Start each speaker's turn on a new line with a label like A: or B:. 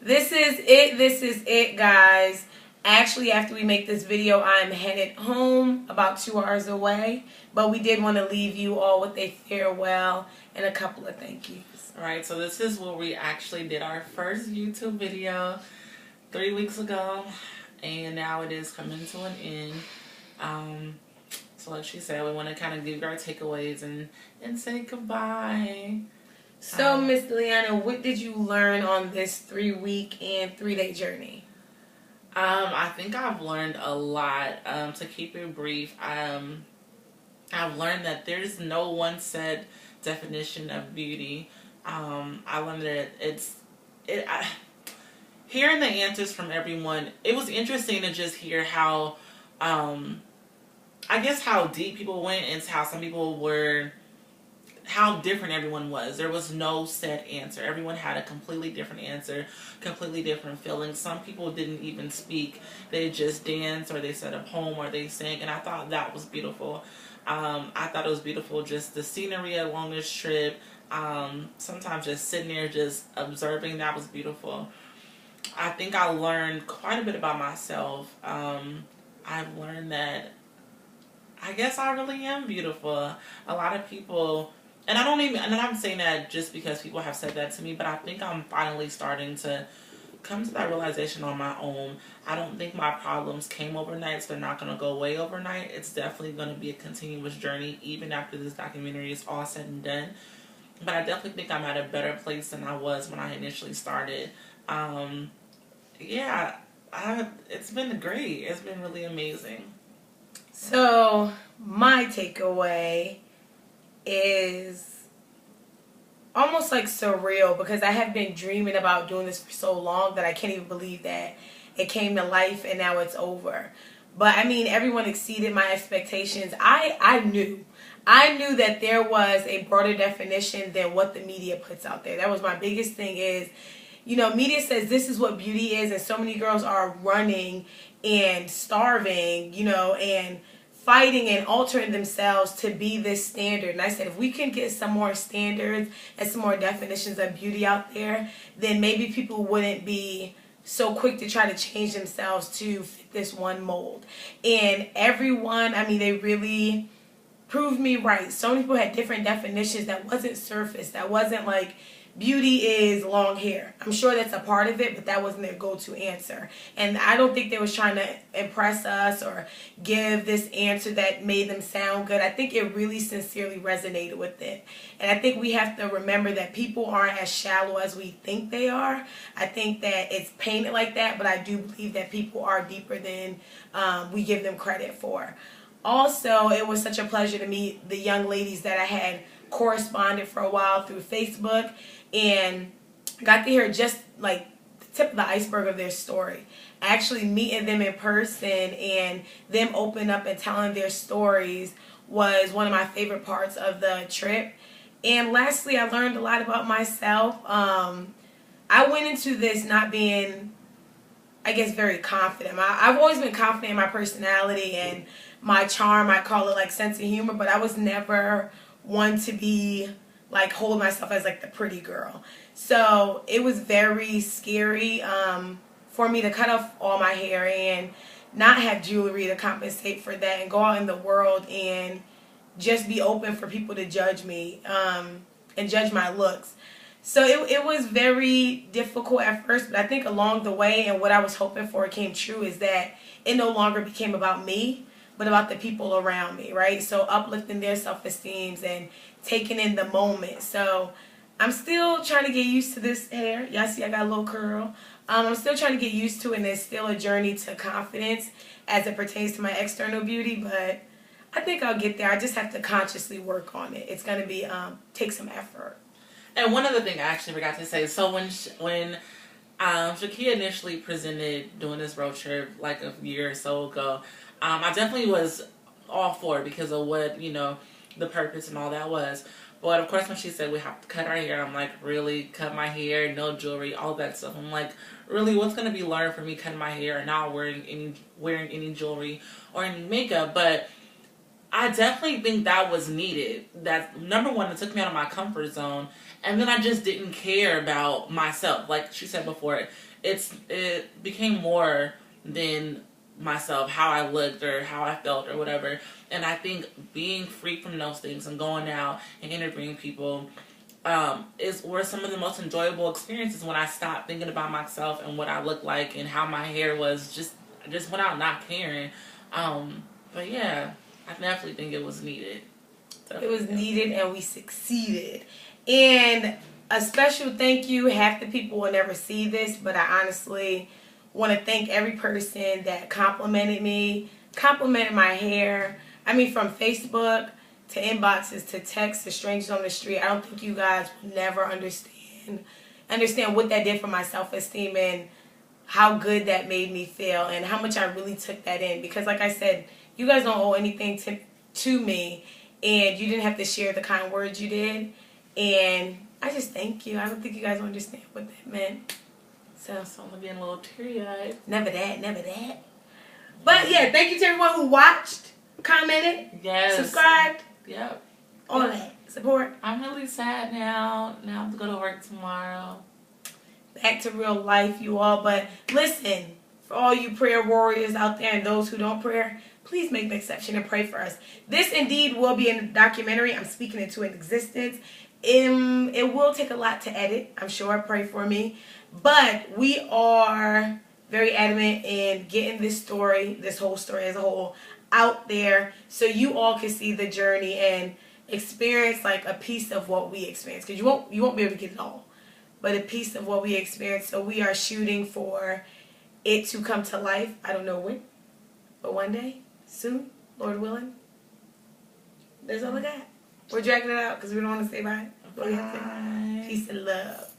A: This is it. This is it, guys. Actually, after we make this video, I'm headed home about 2 hours away. But we did want to leave you all with a farewell and a couple of thank yous.
B: Alright, so this is where we actually did our first YouTube video 3 weeks ago. And now it is coming to an end. So like she said, we want to kind of give you our takeaways and say goodbye.
A: So, Miss Liana, what did you learn on this 3-week and 3-day journey?
B: I think I've learned a lot. To keep it brief, I've learned that there's no one set definition of beauty. I learned that hearing the answers from everyone, it was interesting to just hear how, I guess how deep people went and how some people were, how different everyone was. There was no set answer. Everyone had a completely different answer, completely different feelings. Some people didn't even speak. They just danced or they said a poem or they sang, and I thought that was beautiful. I thought it was beautiful, just the scenery along this trip. Sometimes just sitting there just observing, that was beautiful. I think I learned quite a bit about myself. I've learned that I guess I really am beautiful. A lot of people, and I'm saying that just because people have said that to me, but I think I'm finally starting to come to that realization on my own. I don't think my problems came overnight, so they're not going to go away overnight. It's definitely going to be a continuous journey, even after this documentary is all said and done. But I definitely think I'm at a better place than I was when I initially started. Yeah, it's been great. It's been really amazing.
A: So, my takeaway is almost like surreal because I have been dreaming about doing this for so long that I can't even believe that it came to life and now it's over. But I mean, everyone exceeded my expectations. I knew that there was a broader definition than what the media puts out there. That was my biggest thing is, media says this is what beauty is, and so many girls are running and starving, and fighting and altering themselves to be this standard. And I said, if we can get some more standards and some more definitions of beauty out there, then maybe people wouldn't be so quick to try to change themselves to fit this one mold. And everyone, they really proved me right. So many people had different definitions that wasn't surface, that wasn't like beauty is long hair. I'm sure that's a part of it, but that wasn't their go-to answer. And I don't think they was trying to impress us or give this answer that made them sound good. I think it really sincerely resonated with it. And I think we have to remember that people aren't as shallow as we think they are. I think that it's painted like that, but I do believe that people are deeper than we give them credit for. Also, it was such a pleasure to meet the young ladies that I had corresponded for a while through Facebook and got to hear just like the tip of the iceberg of their story. Actually meeting them in person and them open up and telling their stories was one of my favorite parts of the trip. And lastly, I learned a lot about myself. I went into this not being, I guess, very confident. I've always been confident in my personality and my charm. I call it like sense of humor, but I was never one to be like hold myself as like the pretty girl. So it was very scary for me to cut off all my hair and not have jewelry to compensate for that and go out in the world and just be open for people to judge me and judge my looks. So it was very difficult at first, but I think along the way and what I was hoping for came true is that it no longer became about me, but about the people around me, right? So uplifting their self-esteems and taking in the moment. So I'm still trying to get used to this hair. Y'all see I got a little curl. I'm still trying to get used to it, and it's still a journey to confidence as it pertains to my external beauty, but I think I'll get there. I just have to consciously work on it. It's going to be take some effort.
B: And one other thing I actually forgot to say. So when Shakia initially presented doing this road trip like a year or so ago, I definitely was all for it because of what, the purpose and all that was. But of course when she said we have to cut our hair, I'm like, really? Cut my hair, no jewelry, all that stuff. I'm like, really, what's going to be learned for me cutting my hair and not wearing any jewelry or any makeup? But I definitely think that was needed. That, number one, it took me out of my comfort zone. And then I just didn't care about myself. Like she said before, it became more than myself, how I looked or how I felt or whatever. And I think being free from those things and going out and interviewing people were some of the most enjoyable experiences when I stopped thinking about myself and what I looked like and how my hair was. I just went out not caring. But yeah, I definitely think it was needed.
A: It was needed and we succeeded. And a special thank you. Half the people will never see this, but I honestly want to thank every person that complimented me, complimented my hair. I mean, from Facebook to inboxes to texts to strangers on the street. I don't think you guys will never understand what that did for my self-esteem and how good that made me feel and how much I really took that in. Because like I said, you guys don't owe anything to me, and you didn't have to share the kind words you did. And I just thank you. I don't think you guys understand what that meant. So
B: I'm getting a little teary-eyed.
A: Never that. But yeah, thank you to everyone who watched, commented, subscribed.
B: Yep.
A: All that. Support.
B: I'm really sad now. Now I have to go to work tomorrow.
A: Back to real life, you all. But listen, for all you prayer warriors out there and those who don't pray, please make an exception and pray for us. This indeed will be a documentary. I'm speaking into existence. It will take a lot to edit, I'm sure. Pray for me. But we are very adamant in getting this story, this whole story as a whole, out there so you all can see the journey and experience like a piece of what we experienced. Because you won't be able to get it all, but a piece of what we experienced. So we are shooting for it to come to life. I don't know when, but one day, soon, Lord willing. That's all I got. We're dragging it out because we don't want to say bye.
B: Bye.
A: Peace and love.